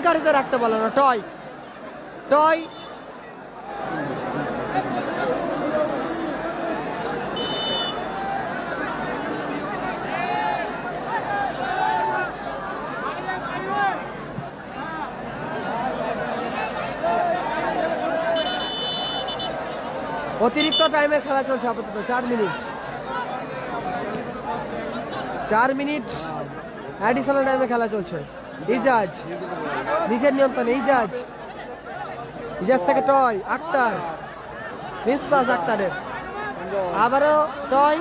কাঠিতে রাখতে পারলো না। টয় টয় অতিরিক্ত টাইমের খেলা চলছে আপাতত 4 মিনিট। 4 মিনিট অ্যাডিশনাল টাইমে খেলা চলছে। ইজাজ নিজের নিয়ন্ত্রণে, ইজাজ থেকে টয়, আক্তার, মিসবাস আক্তারের, আবারও টয়।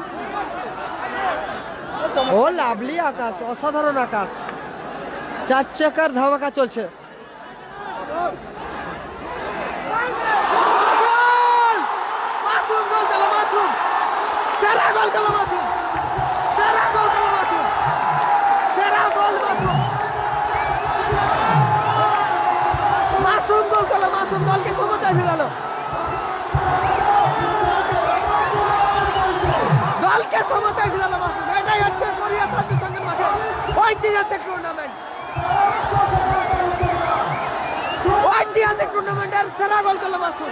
ও লাভলি আকাশ, অসাধারণ আকাশ, 4 চাকার ধামাকা চলছে। সেরা গোল করলো মাসুম, সেরা গোল করলো মাসুম, সেরা গোল মাসুম, মাসুম গোল করলো মাসুম, দলকে সমতায় ফেরালো, দলকে সমতায় ফেরালো মাসুম। এটাই হচ্ছে কোরিয়া শান্তি সংঘের মাঠে ঐতিহাসিক টুর্নামেন্ট, ঐতিহাসিক টুর্নামেন্টের সেরা গোল করলো মাসুম।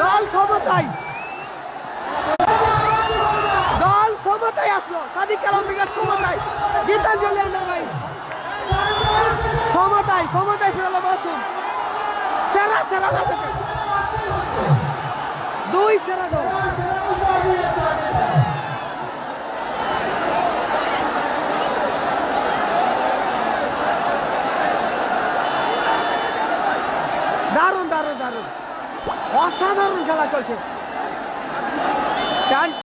দল সমতায়, দল সমতায় আসলো। সাদিক কালাম ব্রিগেড সমতায়, গীতাঞ্জলি আন্ডারভাইজ সমতায়, সমতায় ফিরালো মাসুম। সেরা সেরা ম্যাচে 2 সেরা দল। দারুণ দারুণ দারুণ, অসাধারণ খেলা চলছে।